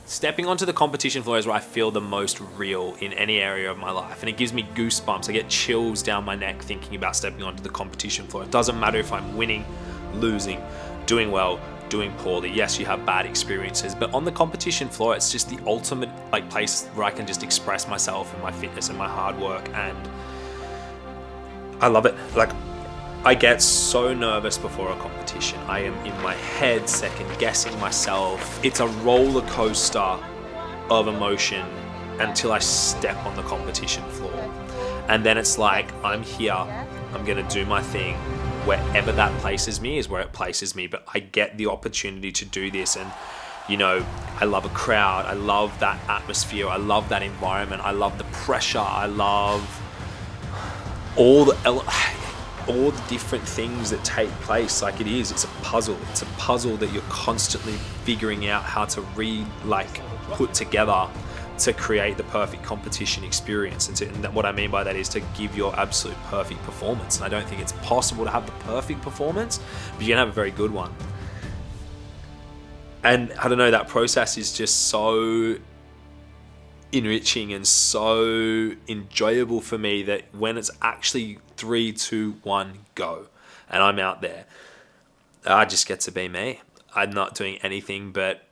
stepping onto the competition floor is where I feel the most real in any area of my life. And it gives me goosebumps. I get chills down my neck thinking about stepping onto the competition floor. It doesn't matter if I'm winning, losing, doing well, doing poorly. Yes, you have bad experiences, but on the competition floor, it's just the ultimate like place where I can just express myself and my fitness and my hard work. And I love it. Like, I get so nervous before a competition. I am in my head second guessing myself. It's a roller coaster of emotion until I step on the competition floor. And then it's like, I'm here, I'm gonna do my thing. Wherever that places me is where it places me, but I get the opportunity to do this. And you know, I love a crowd, I love that atmosphere, I love that environment, I love the pressure, I love all the different things that take place. Like, it's a puzzle. It's a puzzle that you're constantly figuring out how to put together to create the perfect competition experience. And what I mean by that is to give your absolute perfect performance. And I don't think it's possible to have the perfect performance, but you can have a very good one. And I don't know, that process is just so enriching and so enjoyable for me that when it's actually 3, 2, 1, go, and I'm out there, I just get to be me. I'm not doing anything but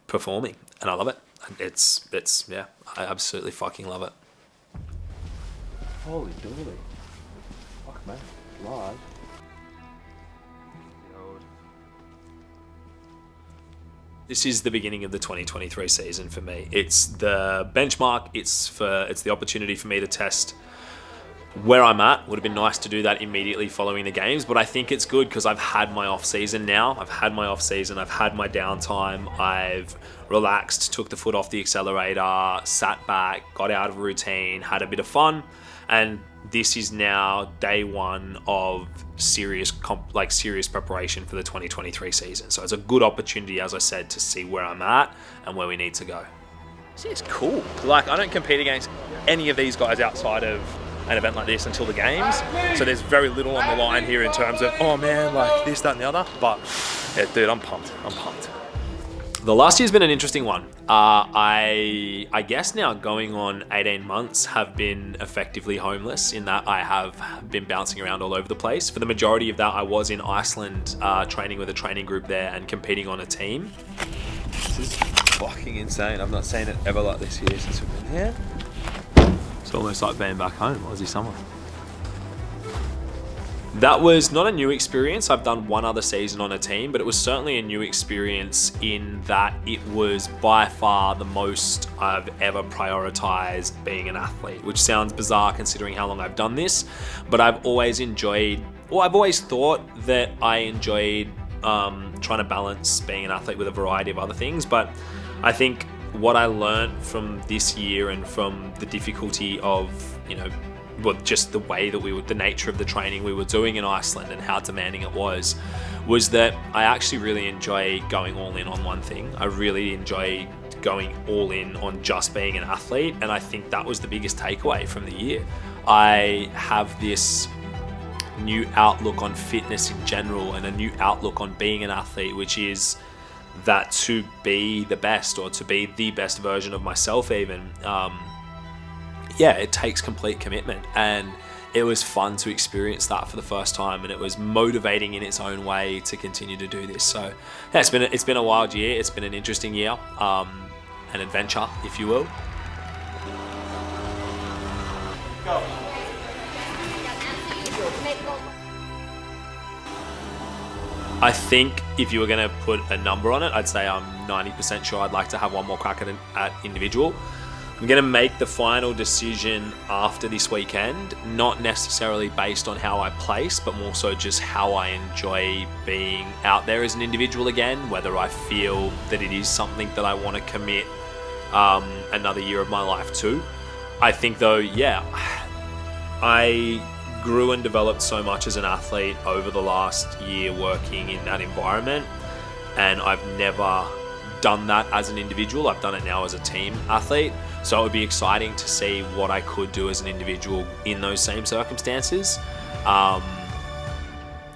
performing, and I love it. It's yeah, I absolutely fucking love it. Holy dooly. Fuck, man. Live. This is the beginning of the 2023 season for me. It's the benchmark. It's the opportunity for me to test where I'm at. Would have been nice to do that immediately following the games, but I think it's good because I've had my off season now. I've had my downtime. I've relaxed, took the foot off the accelerator, sat back, got out of routine, had a bit of fun, and this is now day one of serious preparation for the 2023 season. So it's a good opportunity, as I said, to see where I'm at and where we need to go. See, it's cool. Like, I don't compete against any of these guys outside of an event like this until the games. So there's very little on the line here in terms of, oh man, like this, that, and the other. But yeah, dude, I'm pumped. The last year's been an interesting one. I guess now going on 18 months have been effectively homeless in that I have been bouncing around all over the place. For the majority of that, I was in Iceland training with a training group there and competing on a team. This is fucking insane. I've not seen it ever like this here since we've been here. It's almost like being back home, Aussie summer. That was not a new experience. I've done one other season on a team, but it was certainly a new experience in that it was by far the most I've ever prioritized being an athlete, which sounds bizarre considering how long I've done this, but I've always thought that I enjoyed trying to balance being an athlete with a variety of other things. But I think what I learned from this year and from the difficulty of, just the way that the nature of the training we were doing in Iceland and how demanding it was that I actually really enjoy going all in on one thing. I really enjoy going all in on just being an athlete, and I think that was the biggest takeaway from the year. I have this new outlook on fitness in general and a new outlook on being an athlete, which is that to be the best, or to be the best version of myself even, it takes complete commitment, and it was fun to experience that for the first time, and it was motivating in its own way to continue to do this. So yeah, it's been a wild year. It's been an interesting year, an adventure, if you will. Go. I think if you were going to put a number on it, I'd say I'm 90% sure I'd like to have one more crack at individual. I'm going to make the final decision after this weekend, not necessarily based on how I place, but more so just how I enjoy being out there as an individual again, whether I feel that it is something that I want to commit another year of my life to. I think though, I grew and developed so much as an athlete over the last year working in that environment, and I've never done that as an individual. I've done it now as a team athlete. So it would be exciting to see what I could do as an individual in those same circumstances. I'm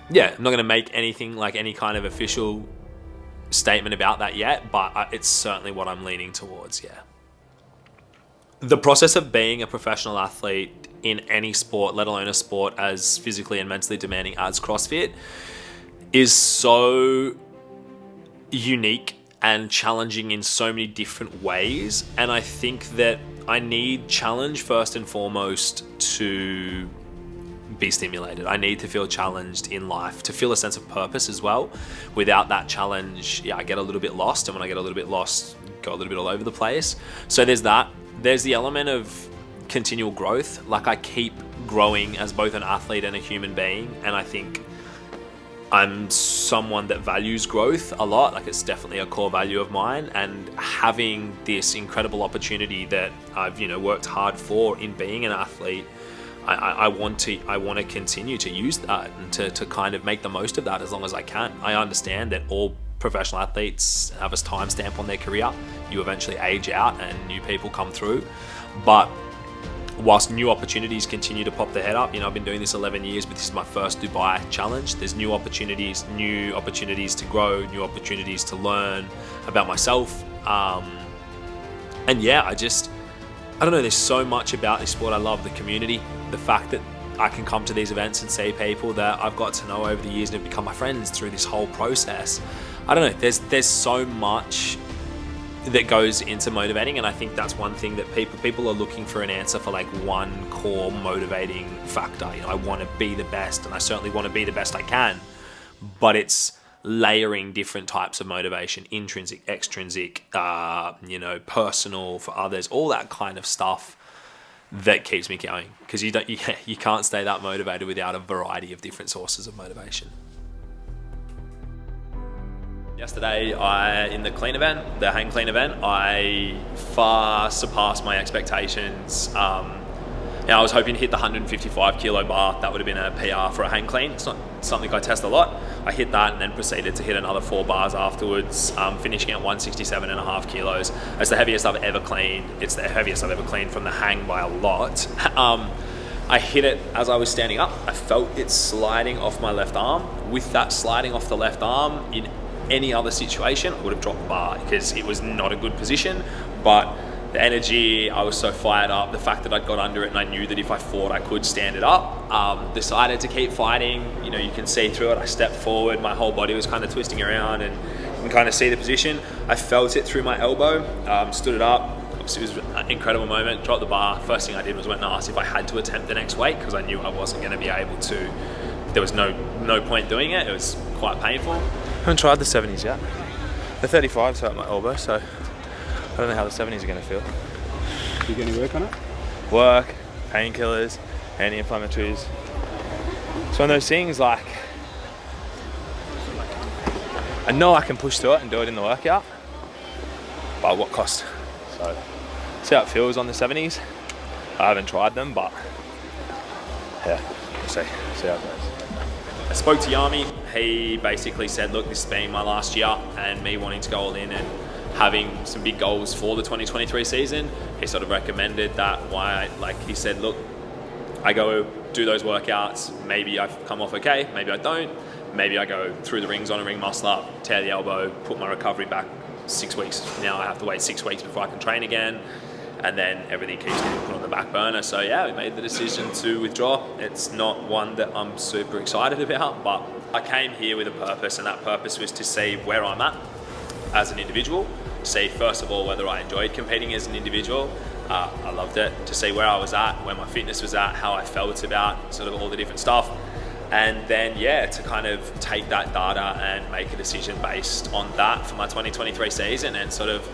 not going to make anything like any kind of official statement about that yet, but it's certainly what I'm leaning towards, yeah. The process of being a professional athlete in any sport, let alone a sport as physically and mentally demanding as CrossFit, is so unique and challenging in so many different ways. And I think that I need challenge first and foremost to be stimulated. I need to feel challenged in life, to feel a sense of purpose as well. Without that challenge, I get a little bit lost. And when I get a little bit lost, go a little bit all over the place. So there's that. There's the element of continual growth. Like, I keep growing as both an athlete and a human being. And I think I'm someone that values growth a lot. Like, it's definitely a core value of mine. And having this incredible opportunity that I've, worked hard for in being an athlete, I want to continue to use that and to kind of make the most of that as long as I can. I understand that all professional athletes have a timestamp on their career. You eventually age out and new people come through. But whilst new opportunities continue to pop their head up, I've been doing this 11 years, but this is my first Dubai challenge. There's new opportunities to grow, new opportunities to learn about myself. And yeah, I don't know, there's so much about this sport. I love the community, the fact that I can come to these events and see people that I've got to know over the years and have become my friends through this whole process. I don't know, there's so much that goes into motivating, and I think that's one thing that people are looking for an answer for, like one core motivating factor. I want to be the best, and I certainly want to be the best I can, but it's layering different types of motivation, intrinsic, extrinsic, personal for others, all that kind of stuff that keeps me going, because you can't stay that motivated without a variety of different sources of motivation. Yesterday, in the clean event, the hang clean event, I far surpassed my expectations. I was hoping to hit the 155 kilo bar. That would have been a PR for a hang clean. It's not something I test a lot. I hit that and then proceeded to hit another 4 bars afterwards, finishing at 167.5 kilos. It's the heaviest I've ever cleaned. It's the heaviest I've ever cleaned from the hang by a lot. I hit it as I was standing up. I felt it sliding off my left arm. With that sliding off the left arm, in any other situation, I would have dropped the bar because it was not a good position. But the energy, I was so fired up, the fact that I'd got under it and I knew that if I fought I could stand it up, decided to keep fighting. You can see through it. I stepped forward, my whole body was kind of twisting around, and you can kind of see the position. I felt it through my elbow, stood it up. Obviously it was an incredible moment, dropped the bar. First thing I did was went and asked if I had to attempt the next weight, because I knew I wasn't going to be able to. There was no point doing it. It was quite painful. I haven't tried the 70s yet. The 35's hurt my elbow, so I don't know how the 70s are going to feel. You get any work on it? Work, painkillers, anti-inflammatories. It's one of those things, like, I know I can push through it and do it in the workout, but at what cost? So, see how it feels on the 70s. I haven't tried them, but yeah, we'll see how it goes. I spoke to Yami. He basically said, look, this being my last year and me wanting to go all in and having some big goals for the 2023 season, he sort of recommended that. He said, look, I go do those workouts, maybe I've come off okay, maybe I don't, maybe I go through the rings on a ring muscle up, tear the elbow, put my recovery back 6 weeks. Now I have to wait 6 weeks before I can train again, and then everything keeps getting put on the back burner. So yeah, we made the decision to withdraw. It's not one that I'm super excited about, but I came here with a purpose, and that purpose was to see where I'm at as an individual, to see first of all whether I enjoyed competing as an individual. I loved it. To see where I was at, where my fitness was at, how I felt about sort of all the different stuff, and then to kind of take that data and make a decision based on that for my 2023 season. And sort of,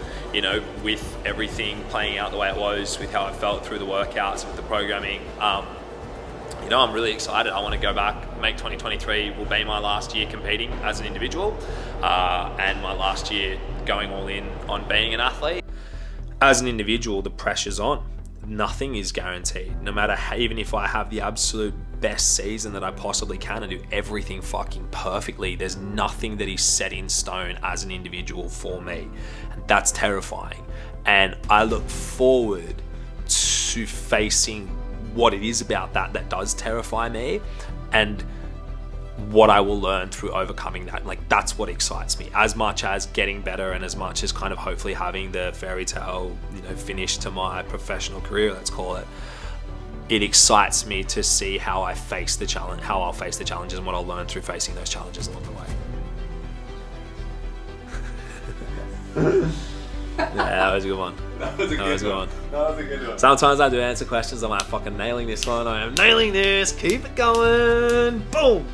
with everything playing out the way it was, with how I felt through the workouts, with the programming, I'm really excited. I want to go back. Make 2023 will be my last year competing as an individual, and my last year going all in on being an athlete. As an individual, the pressure's on. Nothing is guaranteed. No matter how, even if I have the absolute best season that I possibly can and do everything fucking perfectly, there's nothing that is set in stone as an individual for me. And that's terrifying. And I look forward to facing what it is about that does terrify me, and what I will learn through overcoming that. Like, that's what excites me, as much as getting better and as much as kind of hopefully having the fairy tale, finish to my professional career, let's call it. It excites me to see how I face the challenge, how I'll face the challenges, and what I'll learn through facing those challenges along the way. Yeah, that was a good one. That was a good one. Sometimes I do answer questions, I'm like, fucking nailing this one. I am nailing this. Keep it going. Boom.